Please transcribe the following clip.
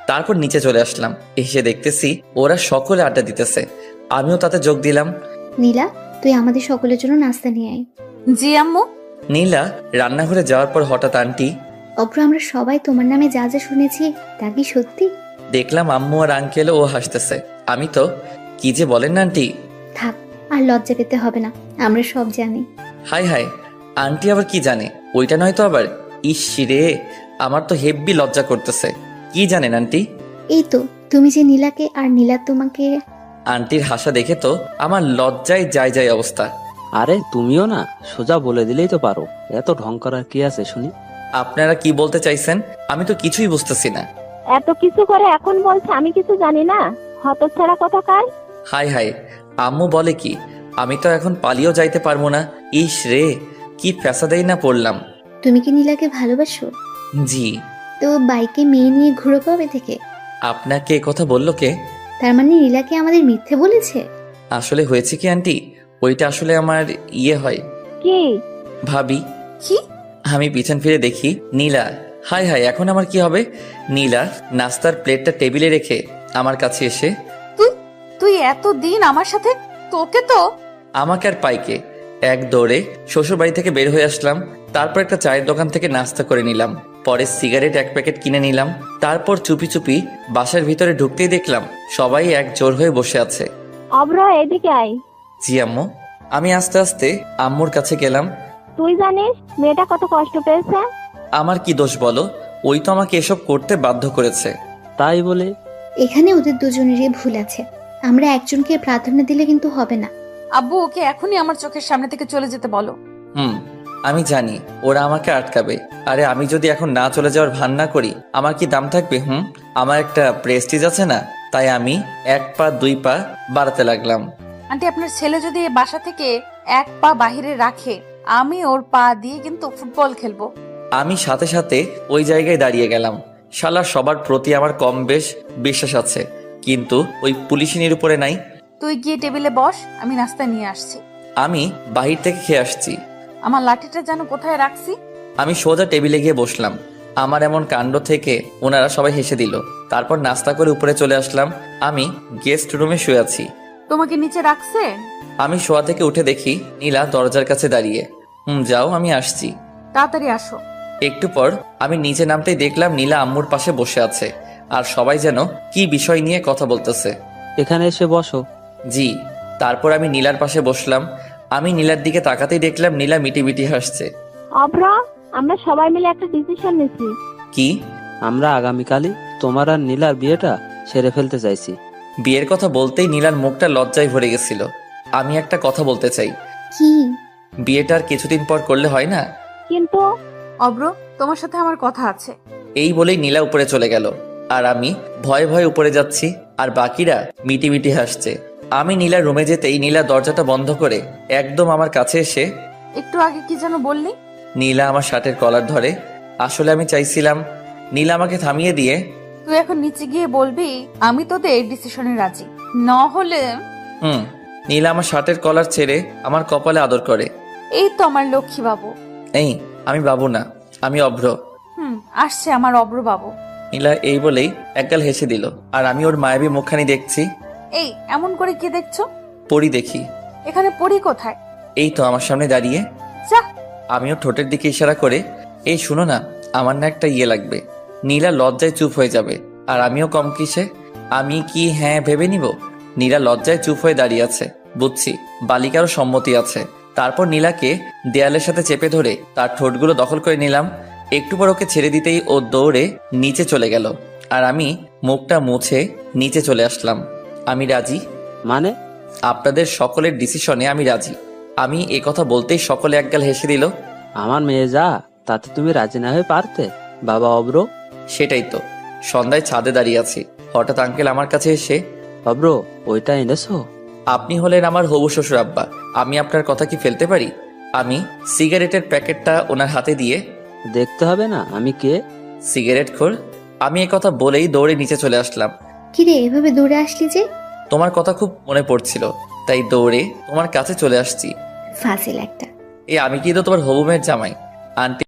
তারপর নিচে চলে আসলাম। এসে দেখতেছি ওরা সকলে আড্ডা দিতেছে, আমিও তাতে যোগ দিলাম। নীলা, তুই আমাদের সকলের জন্য নাস্তা নিয়ে আয়। জি আম্মু। নীলা রান্নাঘরে যাওয়ার পর হঠাৎ আন্টি, অভ্র, আমরা সবাই তোমার নামে যা যা শুনেছি তা কি সত্যি? দেখলাম আম্মু আর আঙ্কেল ও হাসতেছে। আমি তো, কি যে বলেন না আন্টি। থাক, আর লজ্জা পেতে হবে না, আমরা সব জানি। হাই হাই, আন্টি আবার কি জানে? ওইটা নয় তো আবার। ইস রে, আমার তো হেব্বি লজ্জা করতেছে। কি জানেন আন্টি? এই তো, তুমি যে নীলাকে আর নীলা তোমাকে। আন্টির হাসা দেখে তো আমার লজ্জায় যায় যায় অবস্থা। আরে তুমিও না, সোজা বলে দিলেই তো পারো, এত ঢং করার কি আছে শুনি? আপনারা কি বলতে চাইছেন? আমি তো কিছুই বুঝতেছি না। এত কিছু করে এখন বলছে আমি কিছু জানি না, হতচ্ছাড়া কোথাকার। হাই হাই, আম্মু বলে কি? আমি তো এখন পালিয়েও যাইতে পারবো না। ইস রে, কি ফ্যাসাদেই না পড়লাম। তুমি কি নীলাকে ভালোবাসো? জি। তো বাইকে মেয়ে নিয়ে ঘুরো কবে থেকে? আপনাকে এ কথা বললো কে? তার মানে নীলাকে আমাদের মিথ্যে বলেছে? আসলে হয়েছে কি আন্টি, ওইটা আসলে আমার ইয়ে হয় কি? ভাবি। কি? আমি পিছন ফিরে দেখি নীলা। হাই হাই, এখন আমার কি হবে? নীলা নাস্তার প্লেটটা টেবিলে রেখে আমার কাছে এসে, তুই তুই এতদিন আমার সাথে, তোকে তো। আমাকে আর পাইকে এক দৌড়ে শ্বশুর বাড়ি থেকে বের হয়ে আসলাম। তারপর একটা চায়ের দোকান থেকে নাস্তা করে নিলাম। পরে সিগারেট এক প্যাকেট কিনে নিলাম। তারপর চুপি চুপি বাসার ভিতরে ঢুকতেই দেখলাম সবাই এক জোর হয়ে বসে আছে। অভ্র, এদিকে আয়। জি আম্মু। আমি আস্তে আস্তে আম্মুর কাছে গেলাম। তুই জানিস মেয়েটা কত কষ্ট পেয়েছে? আমার কি দোষ বলো? ওই তো আমাকে এসব করতে বাধ্য করেছে। তাই বলে? এখানে ওদের দুজনেরই ভুল আছে, আমরা একজনকে প্রাধান্য দিলে কিন্তু হবে না। আব্বু, ওকে এখনই আমার চোখের সামনে থেকে চলে যেতে বলো। আমি জানি ওরা আমাকে আটকাবে। আরে আমি যদি এখন না চলে যাওয়ার ভান না করি, আমার কি দাম থাকবে? আমার একটা প্রেস্টিজ আছে না? তাই আমি এক পা দুই পা বাড়াতে লাগলাম। আন্টি, আপনার ছেলে যদি এই বাসা থেকে এক পা বাহিরে রাখে, আমি ওর পা দিয়ে কিন্তু ফুটবল খেলবো। আমি সাথে সাথে ওই জায়গায় দাঁড়িয়ে গেলাম। শালা সবার প্রতি আমার কম বেশ বিশ্বাস আছে, কিন্তু ওই পুলিশিনীর উপরে নাই। তুই গিয়ে টেবিলে বস, আমি নাস্তা নিয়ে আসছি। আমি বাহির থেকে খেয়ে আসছি। আমার লাঠিটা যেন কোথায় রাখছি। আমি সোজা টেবিলে গিয়ে বসলাম। আমার এমন কাণ্ড থেকে ওনারা সবাই হেসে দিল। তারপর নাস্তা করে উপরে চলে আসলাম। আমি গেস্ট রুমে শুয়ে আছি। তোমাকে নিচে রাখছে? আমি শোয়া থেকে উঠে দেখি নীলা দরজার কাছে দাঁড়িয়ে। যাও, আমি আসছি। তাড়াতাড়ি আসো। একটু পর আমি নিচে নামতেই দেখলাম নীলা আম্মুর পাশে বসে আছে, আর সবাই যেন কি বিষয় নিয়ে কথা বলতেছে। এখানে এসে বসো। জি। তারপর আমি নীলার পাশে বসলাম। আমি নীলার দিকে তাকাতেই দেখলাম নীলা মিটি মিটি হাসছে। অভ্র, আমরা সবাই মিলে একটা ডিসিশন নিয়েছি। কি? আমরা আগামীকালই তোমার আর নীলার বিয়েটা সেরে ফেলতে চাইছি। বিয়ের কথা বলতেই নীলার মুখটা লজ্জায় ভরে গেছিল। আমি একটা কথা বলতে চাই। কি? বিয়েটা আর কিছুদিন পর করলে হয় না? কিন্তু অব্র, তোমার সাথে আমার কথা আছে। এই বলেই নীলা উপরে চলে গেল, আর আমি ভয়ে ভয়ে উপরে যাচ্ছি, আর বাকিরা মিটি মিটি হাসছে। আমি নীলার রুমে যেতেই নীলা দরজাটা বন্ধ করে একদম আমার কাছে এসে, একটু আগে কি যেন বললি? নীলা আমার শার্টের কলার ধরে। আসলে আমি চাইছিলাম। নীলা আমাকে থামিয়ে দিয়ে, তুই এখন নিচে গিয়ে বলবি আমি তোদের ডিসিশনে রাজি, না হলে। নীলা আমার শার্টের কলার ছেড়ে আমার কপালে আদর করে। এই তো আমার লক্ষ্মী বাবু। এই, আমি বাবু না, আমি অভ্র। আসছে আমার অব্র বাবু। নীলা এই বলেই একগাল হেসে দিল, আর আমি ওর মায়াবী মুখখানি দেখছি। এই, এমন করে কি দেখছো? পরি দেখি। এখানে পড়ি কোথায়? এই তো আমার সামনে দাঁড়িয়ে। যা। আমিও ঠোঁটের দিকে ইশারা করে, এই শুনো না, আমার না একটা ইয়ে লাগবে। নীলা লজ্জায় চুপ হয়ে যাবে, আর আমিও কম কিসে। আমি কি হ্যাঁ ভেবে নিব? নীলা লজ্জায় চুপ হয়ে দাঁড়িয়ে আছে। বুঝছি বালিকারও সম্মতি আছে। তারপর নীলাকে দেয়ালের সাথে চেপে ধরে তার ঠোঁটগুলো দখল করে নিলাম। একটু পর ওকে ছেড়ে দিতেই ও দৌড়ে নিচে চলে গেল, আর আমি মুখটা মুছে নিচে চলে আসলাম। আমি রাজি। মানে? আপনাদের সকলের ডিসিশনে আমি রাজি। আমি এ কথা বলতেই সকলে একগাল হেসে দিল। আমার মেয়ে যা, তাতে তুমি রাজি না হয়ে পারতে বাবা অব্র? সেটাই তো। সন্ধ্যায় ছাদে দাঁড়িয়ে আছি, হঠাৎ আঙ্কেল আমার কাছে এসে, অব্র, ওইটা এনেছো? আপনি হলেন আমার হবু শ্বশুর আব্বা, আমি আপনার কথা কি ফেলতে পারি? আমি সিগারেটের প্যাকেটটা ওনার হাতে দিয়ে, দেখতে হবে না আমি কে? সিগারেট খোর। আমি এ কথা বলেই দৌড়ে নিচে চলে আসলাম। কিরে, এভাবে দৌড়ে আসলি যে? তোমার কথা খুব মনে পড়ছিল, তাই দৌড়ে তোমার কাছে চলে আসছি। ফাজিল একটা। আমি কিন্তু তোমার হবু মেয়ের জামাই। আন্টি